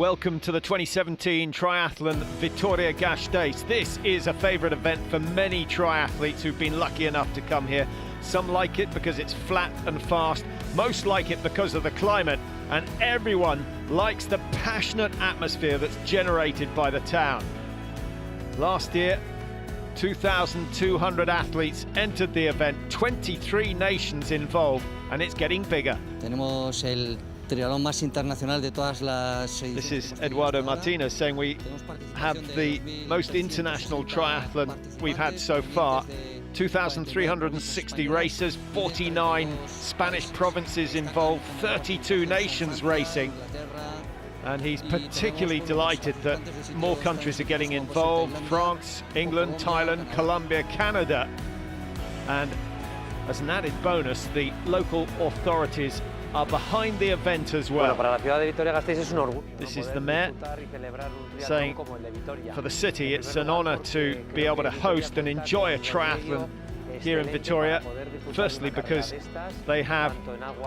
Welcome to the 2017 Triathlon Vitoria-Gasteiz. This is a favourite event for many triathletes who've been lucky enough to come here. Some like it because it's flat and fast, most like it because of the climate, and everyone likes the passionate atmosphere that's generated by the town. Last year, 2,200 athletes entered the event, 23 nations involved, and it's getting bigger. Tenemos el triatlón más internacional de todas las. This is Eduardo Martinez saying we have the most international triathlon we've had so far. 2,360 races, 49 Spanish provinces involved, 32 nations racing. And he's particularly delighted that more countries are getting involved: France, England, Thailand, Colombia, Canada. And as an added bonus, the local authorities are behind the event as well. This is the mayor saying for the city it's an honor to be able to host and enjoy a triathlon here in Vitoria, firstly because they have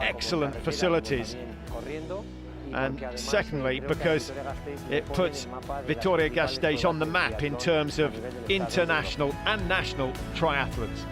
excellent facilities, and secondly because it puts Vitoria-Gasteiz on the map in terms of international and national triathlons.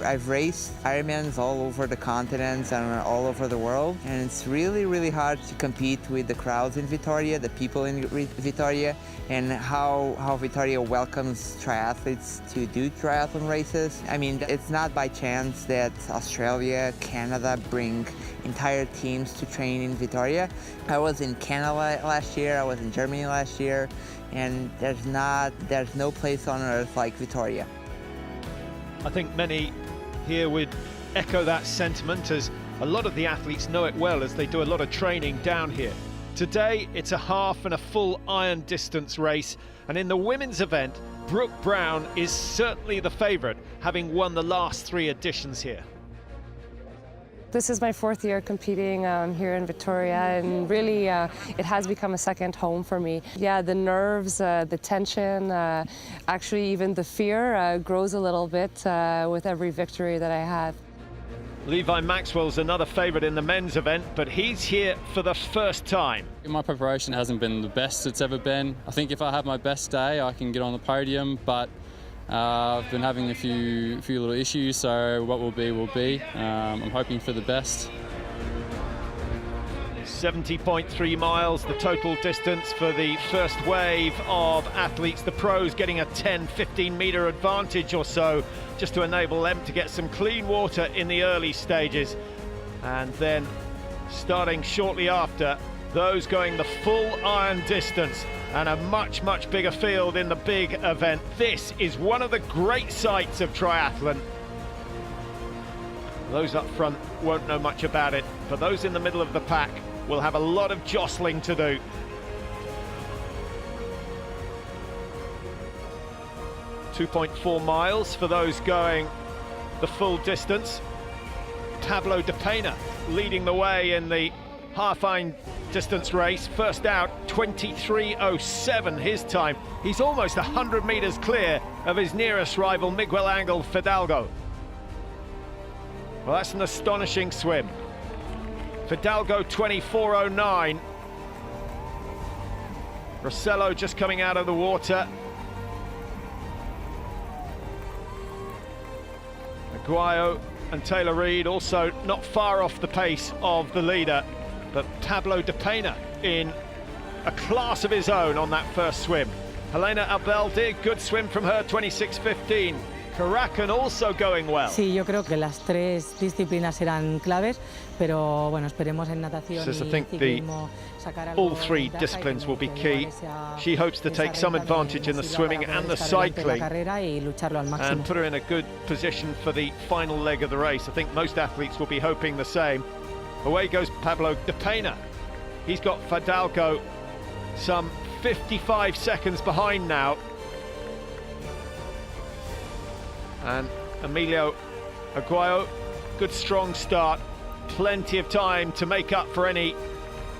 I've raced Ironmans all over the continents and all over the world, and it's really, really hard to compete with the crowds in Vitoria, the people in Vitoria, and how Vitoria welcomes triathletes to do triathlon races. I mean, it's not by chance that Australia, Canada bring entire teams to train in Vitoria. I was in Canada last year, I was in Germany last year, and there's no place on earth like Vitoria. I think many here would echo that sentiment, as a lot of the athletes know it well as they do a lot of training down here. Today it's a half and a full iron distance race, and in the women's event Brooke Brown is certainly the favourite, having won the last 3 editions here. This is my 4th year competing here in Vitoria, and really it has become a second home for me. Yeah, the nerves, the tension, actually even the fear grows a little bit with every victory that I have. Levi Maxwell's another favourite in the men's event, but he's here for the first time. My preparation hasn't been the best it's ever been. I think if I have my best day, I can get on the podium, but I've been having a few little issues, so what will be will be. I'm hoping for the best. 70.3 miles, the total distance for the first wave of athletes. The pros getting a 10-15 metre advantage or so, just to enable them to get some clean water in the early stages. And then starting shortly after, those going the full iron distance, and a much, much bigger field in the big event. This is one of the great sights of triathlon. Those up front won't know much about it, but those in the middle of the pack will have a lot of jostling to do. .4 miles for those going the full distance. Pablo de Pena leading the way in the half iron distance race. First out, 23:07 his time. He's almost 100 meters clear of his nearest rival, Miguel Angel Fidalgo. Well, that's an astonishing swim. Fidalgo 24:09. Rossello just coming out of the water. Aguayo and Taylor Reid also not far off the pace of the leader, but Pablo de Pena in a class of his own on that first swim. Helena Abeldi, good swim from her, 26:15. Caracan also going well. Sí, yo creo que las 3 disciplinas serán claves, pero bueno, esperemos en natación Says I y think ciclismo sacar algo all 3 de ventaja disciplines y will be que key. esa- She hopes to take esa some renta advantage in the nos sirva swimming para and the poder estar delante de la cycling, carrera y lucharlo al máximo. and put her in a good position for the final leg of the race. I think most athletes will be hoping the same. Away goes Pablo de Pena. He's got Fidalgo some 55 seconds behind now. And Emilio Aguayo, good strong start. Plenty of time to make up for any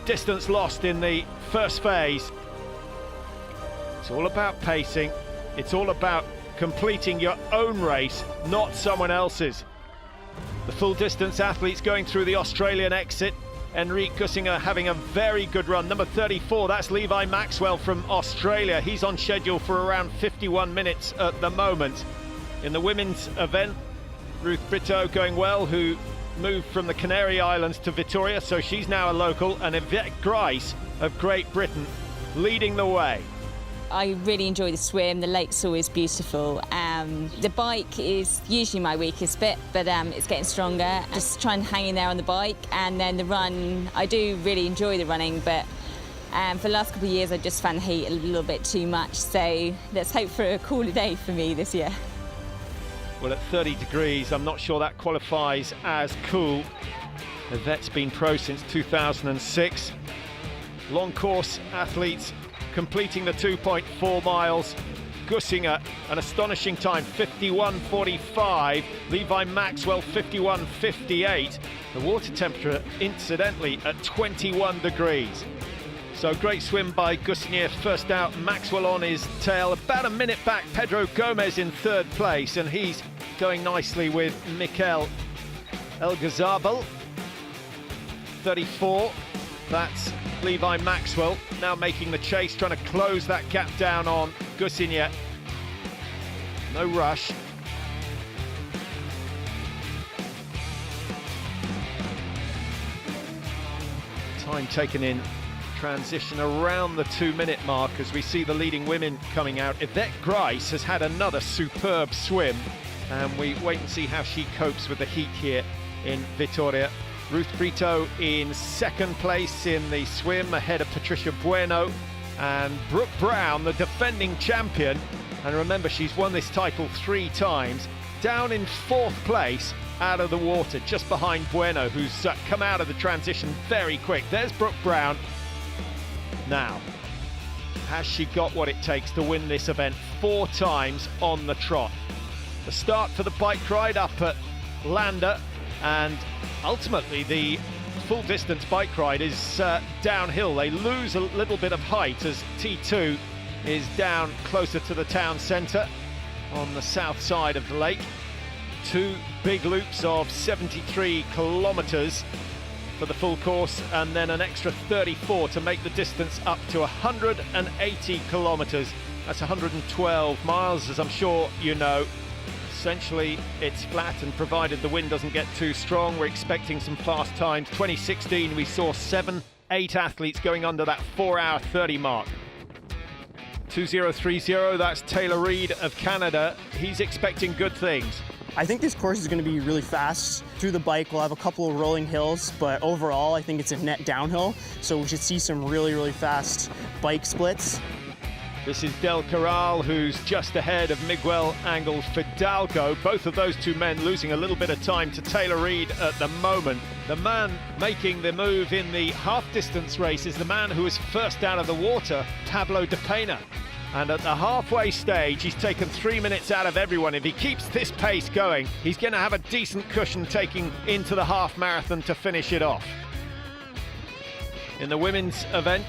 distance lost in the first phase. It's all about pacing. It's all about completing your own race, not someone else's. The full distance athletes going through the Australian exit. Enrique Gussinger having a very good run. Number 34, that's Levi Maxwell from Australia. He's on schedule for around 51 minutes at the moment. In the women's event, Ruth Brito going well, who moved from the Canary Islands to Vitoria, so she's now a local, and Yvette Grice of Great Britain leading the way. I really enjoy the swim. The lake's always beautiful. The bike is usually my weakest bit, but it's getting stronger. Just trying to hang in there on the bike, and then the run, I do really enjoy the running, but for the last couple of years I just found the heat a little bit too much, so let's hope for a cooler day for me this year. Well, at 30 degrees, I'm not sure that qualifies as cool. Yvette's been pro since 2006. Long course athletes completing the 2.4 miles. Gussinger, an astonishing time, 51.45. Levi Maxwell, 51.58. The water temperature, incidentally, at 21 degrees. So great swim by Gussinger, first out. Maxwell on his tail, about a minute back. Pedro Gomez in third place, and he's going nicely with Mikel Elgazabal, 34. That's Levi Maxwell now making the chase, trying to close that gap down on Gussinger. No rush. Time taken in transition around the 2-minute mark as we see the leading women coming out. Yvette Grice has had another superb swim, and we wait and see how she copes with the heat here in Vitoria. Ruth Brito in second place in the swim, ahead of Patricia Bueno, and Brooke Brown, the defending champion, and remember she's won this title 3 times, down in fourth place out of the water, just behind Bueno, who's come out of the transition very quick. There's Brooke Brown. Now, has she got what it takes to win this event 4 times on the trot? The start for the bike ride up at Lander, and ultimately the full distance bike ride is downhill. They lose a little bit of height as T2 is down closer to the town centre on the south side of the lake. 2 big loops of 73 kilometres for the full course, and then an extra 34 to make the distance up to 180 kilometres. That's 112 miles, as I'm sure you know. Essentially, it's flat, and provided the wind doesn't get too strong, we're expecting some fast times. 2016, we saw 7-8 athletes going under that 4-hour 30 mark. 2030, that's Taylor Reid of Canada. He's expecting good things. I think this course is going to be really fast. Through the bike, we'll have a couple of rolling hills, but overall, I think it's a net downhill, so we should see some really, really fast bike splits. This is Del Corral, who's just ahead of Miguel Angel Fidalgo. Both of those 2 men losing a little bit of time to Taylor Reid at the moment. The man making the move in the half-distance race is the man who was first out of the water, Pablo de Pena. And at the halfway stage, he's taken 3 minutes out of everyone. If he keeps this pace going, he's going to have a decent cushion taking into the half marathon to finish it off. In the women's event,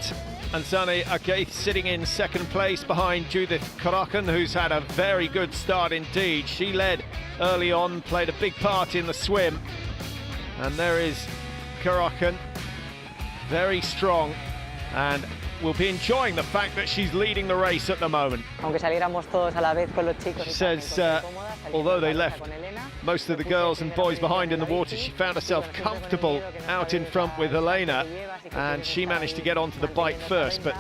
Ansane Akaith sitting in second place behind Judith Karakan, who's had a very good start indeed. She led early on, played a big part in the swim. And there is Karakan, very strong, and will be enjoying the fact that she's leading the race at the moment. She says although they left most of the girls and boys behind in the water, she found herself comfortable out in front with Elena, and she managed to get onto the bike first, but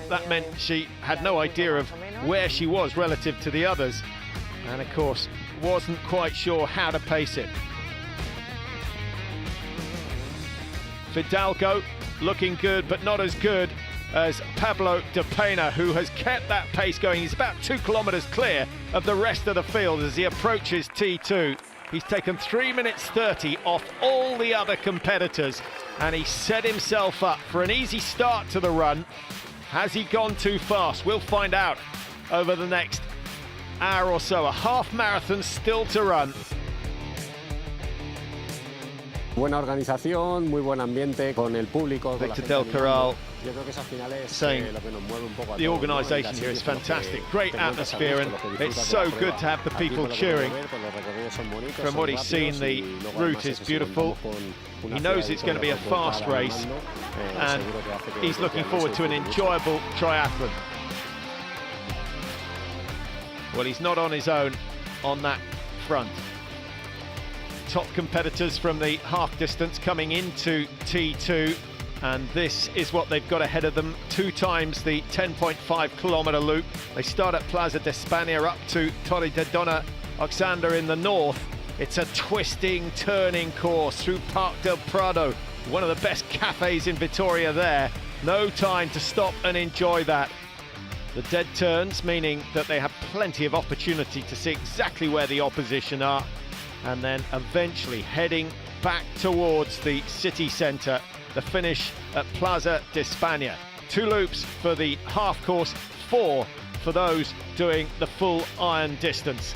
that meant she had no idea of where she was relative to the others, and of course wasn't quite sure how to pace it. Fidalgo looking good, but not as good as Pablo de Pena, who has kept that pace going. He's about 2 kilometres clear of the rest of the field as he approaches T2. He's taken 3 minutes 30 off all the other competitors, and he set himself up for an easy start to the run. Has he gone too fast? We'll find out over the next hour or so. A half marathon still to run. Buena organización, muy buen ambiente con el público. Victor Del Corral saying the organisation here is fantastic, great atmosphere, and it's so good to have the people cheering. From what he's seen, the route is beautiful. He knows it's going to be a fast race, and he's looking forward to an enjoyable triathlon. Well, he's not on his own on that front. Top competitors from the half distance coming into T2, and this is what they've got ahead of them: 2 times the 10.5 kilometre loop. They start at Plaza de España up to Torre de Dona Oxander in the north. It's a twisting, turning course through Parc del Prado, one of the best cafes in Vitoria there. No time to stop and enjoy that. The dead turns, meaning that they have plenty of opportunity to see exactly where the opposition are, and then eventually heading back towards the city centre. The finish at Plaza de España. 2 loops for the half course, 4 for those doing the full iron distance.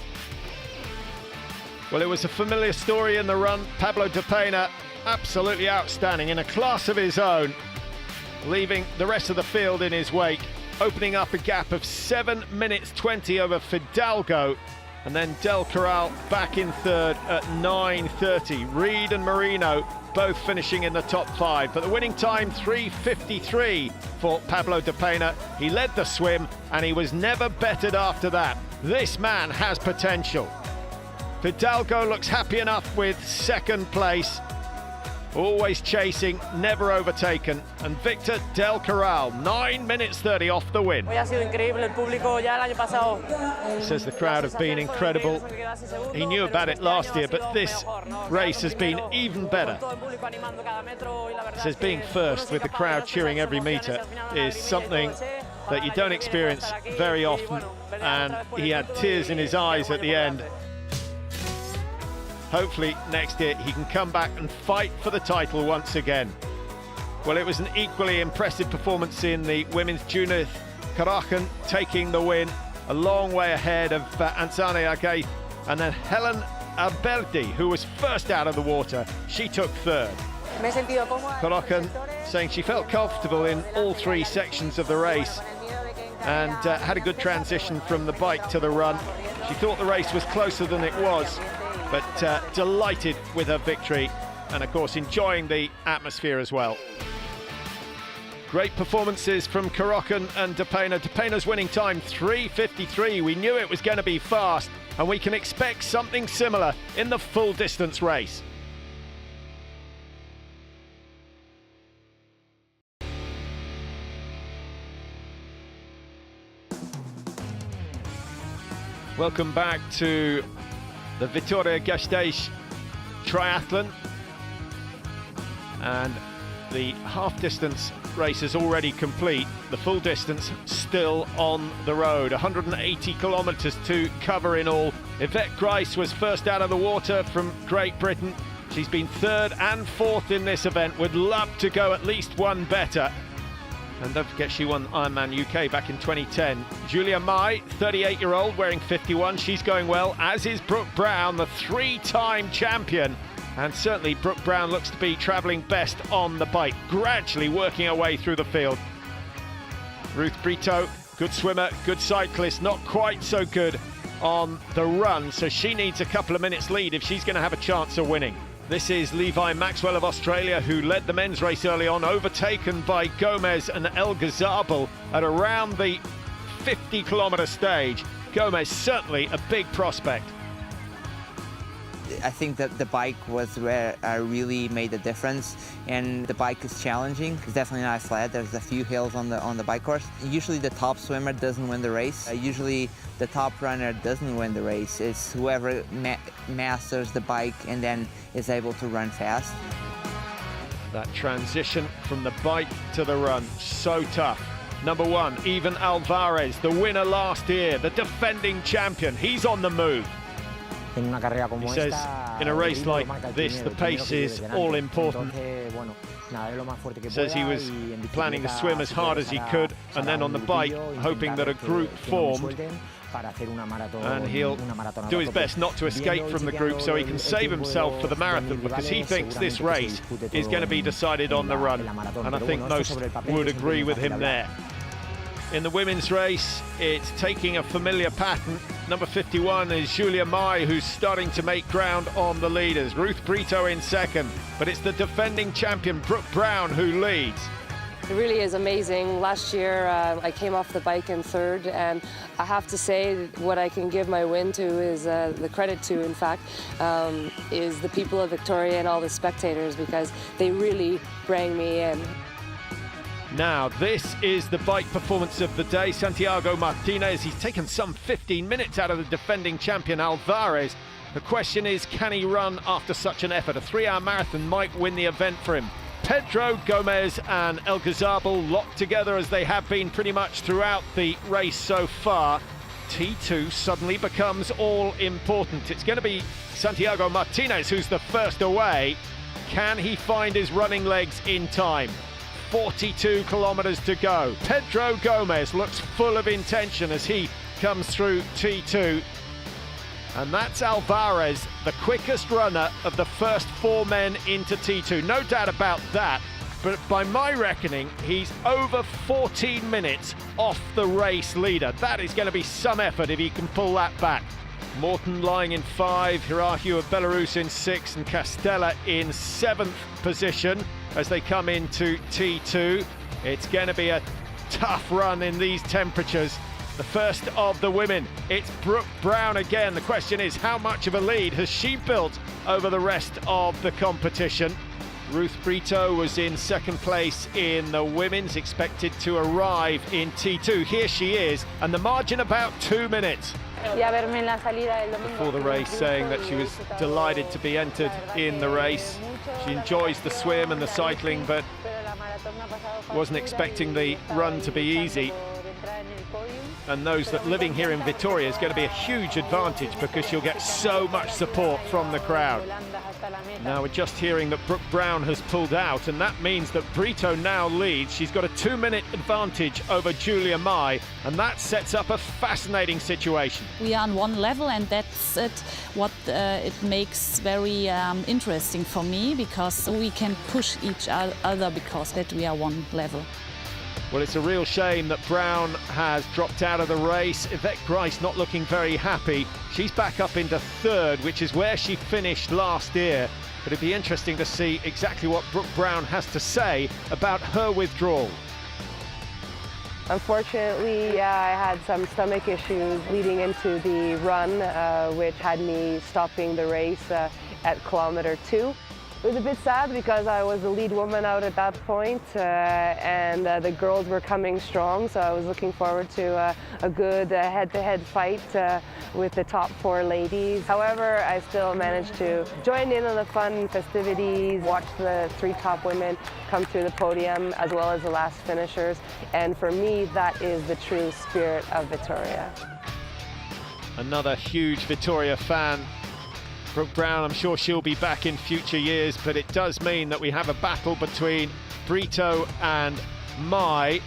Well, it was a familiar story in the run. Pablo de Pena, absolutely outstanding in a class of his own, leaving the rest of the field in his wake, opening up a gap of 7 minutes 20 over Fidalgo, and then Del Corral back in third at 9:30. Reed and Marino both finishing in the top 5, but the winning time 3:53 for Pablo de Pena. He led the swim and he was never bettered after that. This man has potential. Fidalgo looks happy enough with 2nd place, always chasing, never overtaken, and Victor Del Corral 9 minutes 30 off the win. Says the crowd have been incredible. He knew about it last year, but this race has been even better. Says being first with the crowd cheering every metre is something that you don't experience very often, and he had tears in his eyes at the end. Hopefully next year he can come back and fight for the title once again. Well, it was an equally impressive performance in the women's. Judith Karachen taking the win, a long way ahead of Anzane Agay, and then Helen Alberti, who was first out of the water, she took 3rd. Karachen saying she felt comfortable in all 3 sections of the race, and had a good transition from the bike to the run. She thought the race was closer than it was, but delighted with her victory, and of course enjoying the atmosphere as well. Great performances from Karachen and de Pena. De Pena's winning time 3:53. We knew it was going to be fast, and we can expect something similar in the full distance race. Welcome back to the Vitoria-Gasteiz triathlon, and the half distance race is already complete. The full distance still on the road, 180 kilometres to cover in all. Yvette Grice was first out of the water from Great Britain. She's been 3rd and 4th in this event, would love to go at least one better. And don't forget, she won Ironman UK back in 2010. Julia Mai, 38-year-old, wearing 51. She's going well, as is Brooke Brown, the 3-time champion. And certainly Brooke Brown looks to be travelling best on the bike, gradually working her way through the field. Ruth Brito, good swimmer, good cyclist, not quite so good on the run, so she needs a couple of minutes lead if she's going to have a chance of winning. This is Levi Maxwell of Australia, who led the men's race early on, overtaken by Gomez and El Ghazabal at around the 50-kilometre stage. Gomez certainly a big prospect. I think that the bike was where I really made a difference, and the bike is challenging. It's definitely not flat. There's a few hills on the bike course. Usually the top swimmer doesn't win the race. Usually the top runner doesn't win the race. It's whoever masters the bike and then is able to run fast. That transition from the bike to the run, so tough. Number 1, Ivan Alvarez, the winner last year, the defending champion. He's on the move. He says in a race like this, the pace is all important. Says he was planning to swim as hard as he could, and then on the bike, hoping that a group formed And he'll do his best not to escape from the group so he can save himself for the marathon, because he thinks this race is going to be decided on the run, and I think most would agree with him there. In the women's race, it's taking a familiar pattern. Number 51 is Julia Mai, who's starting to make ground on the leaders. Ruth Brito in second, but it's the defending champion Brooke Brown who leads. It really is amazing. Last year I came off the bike in third, and I have to say what I can give my win to is the credit to, in fact, is the people of Victoria and all the spectators, because they really bring me in. Now, this is the bike performance of the day. Santiago Martinez, he's taken some 15 minutes out of the defending champion Alvarez. The question is, can he run after such an effort? A 3-hour marathon might win the event for him. Pedro Gomez and El Ghazabal locked together as they have been pretty much throughout the race so far. T2 suddenly becomes all important. It's going to be Santiago Martinez who's the first away. Can he find his running legs in time? 42 kilometers to go. Pedro Gomez looks full of intention as he comes through T2. And that's Alvarez, the quickest runner of the first 4 men into T2. No doubt about that. But by my reckoning, he's over 14 minutes off the race leader. That is going to be some effort if he can pull that back. Morton lying in 5, Hirahu of Belarus in 6, and Castella in 7th position as they come into T2. It's going to be a tough run in these temperatures. The first of the women, it's Brooke Brown again. The question is, how much of a lead has she built over the rest of the competition? Ruth Brito was in second place in the women's, expected to arrive in T2. Here she is, and the margin about 2 minutes. Before the race, saying that she was delighted to be entered in the race. She enjoys the swim and the cycling, but wasn't expecting the run to be easy. And knows that living here in Vitoria is going to be a huge advantage because she'll get so much support from the crowd. Now we're just hearing that Brooke Brown has pulled out, and that means that Brito now leads. She's got a 2-minute advantage over Julia Mai, and that sets up a fascinating situation. We are on one level, and that's what it makes very interesting for me, because we can push each other because that we are one level. Well, it's a real shame that Brown has dropped out of the race. Yvette Grice not looking very happy. She's back up into 3rd, which is where she finished last year. But it'd be interesting to see exactly what Brooke Brown has to say about her withdrawal. Unfortunately, I had some stomach issues leading into the run, which had me stopping the race at kilometer 2. It was a bit sad because I was the lead woman out at that point, and the girls were coming strong, so I was looking forward to a good head-to-head fight with the top 4 ladies. However, I still managed to join in on the fun festivities, watch the 3 top women come through the podium, as well as the last finishers, and for me, that is the true spirit of Vitoria. Another huge Vitoria fan. Brooke Brown, I'm sure she'll be back in future years, but it does mean that we have a battle between Brito and Mai.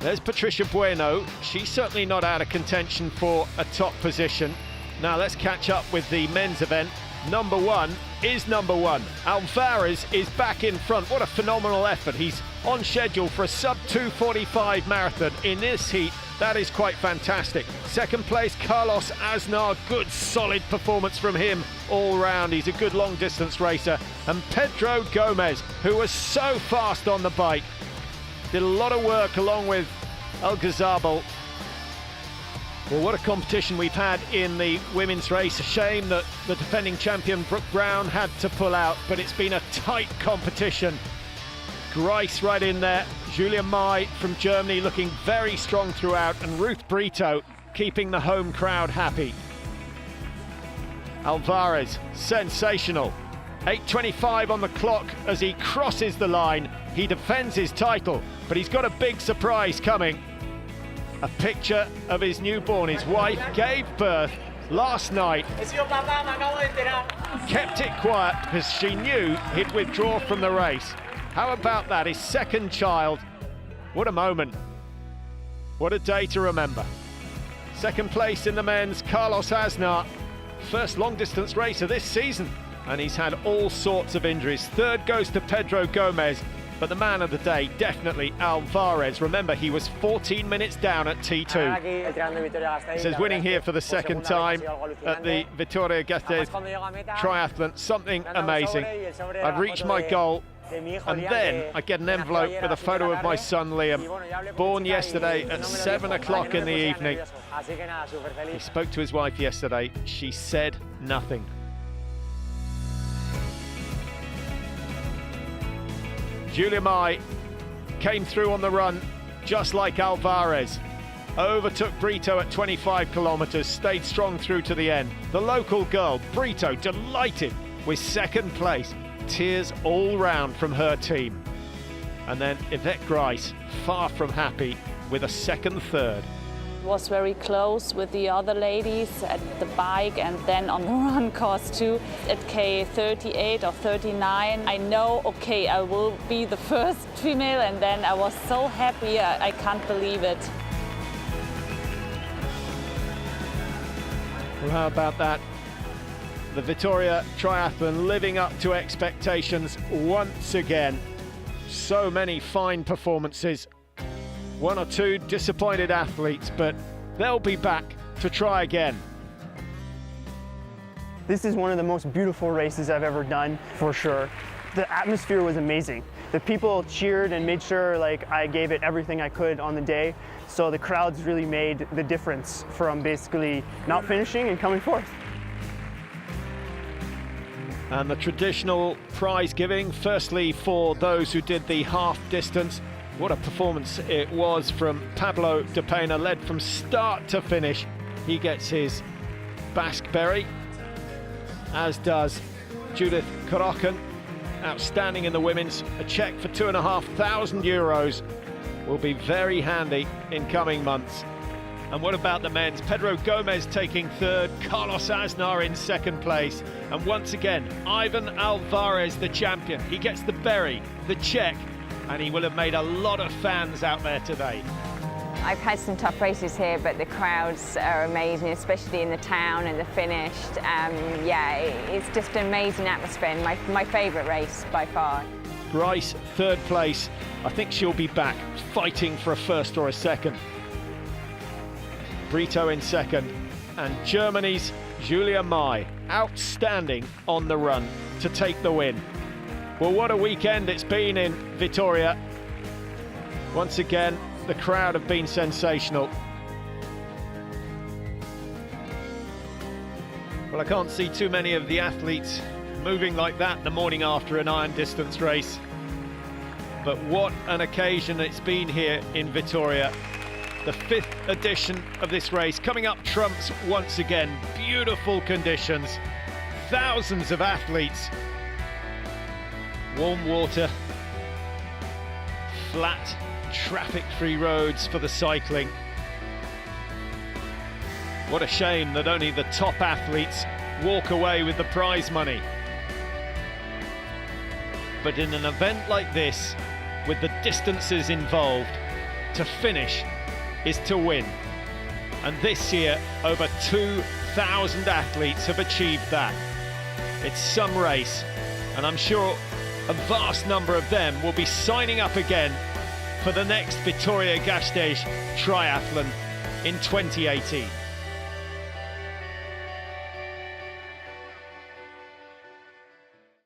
There's Patricia Bueno. She's certainly not out of contention for a top position. Now let's catch up with the men's event. Number 1 is number 1. Alvarez is back in front. What a phenomenal effort. He's on schedule for a sub-2:45 marathon in this heat. That is quite fantastic. Second place, Carlos Aznar. Good, solid performance from him all round. He's a good long-distance racer. And Pedro Gomez, who was so fast on the bike, did a lot of work along with El Ghazabal. Well, what a competition we've had in the women's race. A shame that the defending champion Brooke Brown had to pull out, but it's been a tight competition. Grice right in there. Julia Mai from Germany looking very strong throughout, and Ruth Brito keeping the home crowd happy. Alvarez, sensational. 8:25 on the clock as he crosses the line. He defends his title, but he's got a big surprise coming. A picture of his newborn. His wife gave birth last night. Kept it quiet because she knew he'd withdraw from the race. How about that? His second child. What a moment. What a day to remember. Second place in the men's, Carlos Aznar. First long-distance racer this season, and he's had all sorts of injuries. Third goes to Pedro Gomez, but the man of the day, definitely Alvarez. Remember, he was 14 minutes down at T2. He says winning here for the second time at the Vitoria-Gasteiz triathlon, something amazing. I've reached my goal, and then I get an envelope with a photo of my son Liam, born yesterday at 7 o'clock in the evening. He spoke to his wife yesterday. She said nothing. Julia Mai came through on the run just like Alvarez. Overtook Brito at 25 kilometres, stayed strong through to the end. The local girl, Brito, delighted with second place. Tears all round from her team. And then Yvette Grice, far from happy, with a second third. Was very close with the other ladies at the bike and then on the run course too. At K38 or 39, I know, okay, I will be the first female, and then I was so happy, I can't believe it. Well, how about that? The Vitoria Triathlon living up to expectations once again. So many fine performances. One or two disappointed athletes, but they'll be back to try again. This is one of the most beautiful races I've ever done, for sure. The atmosphere was amazing. The people cheered and made sure I gave it everything I could on the day. So the crowds really made the difference from basically not finishing and coming fourth. And the traditional prize giving, firstly for those who did the half distance. What a performance it was from Pablo de Pena, led from start to finish. He gets his Basque berry, as does Judith Korokan. Outstanding in the women's. A cheque for €2,500 will be very handy in coming months. And what about the men's? Pedro Gomez taking third, Carlos Aznar in second place. And once again, Ivan Alvarez, the champion. He gets the berry, the cheque, and he will have made a lot of fans out there today. I've had some tough races here, but the crowds are amazing, especially in the town and the finished. Yeah, it's just an amazing atmosphere, and my favourite race by far. Grice, third place. I think she'll be back fighting for a first or a second. Brito in second, and Germany's Julia Mai, outstanding on the run to take the win. Well, what a weekend it's been in Vitoria. Once again, the crowd have been sensational. Well, I can't see too many of the athletes moving like that the morning after an iron distance race. But what an occasion it's been here in Vitoria. The 5th edition of this race coming up trumps once again. Beautiful conditions, thousands of athletes, warm water, flat, traffic-free roads for the cycling. What a shame that only the top athletes walk away with the prize money. But in an event like this, with the distances involved, to finish is to win. And this year, over 2,000 athletes have achieved that. It's some race, and I'm sure a vast number of them will be signing up again for the next Vitoria-Gasteiz triathlon in 2018.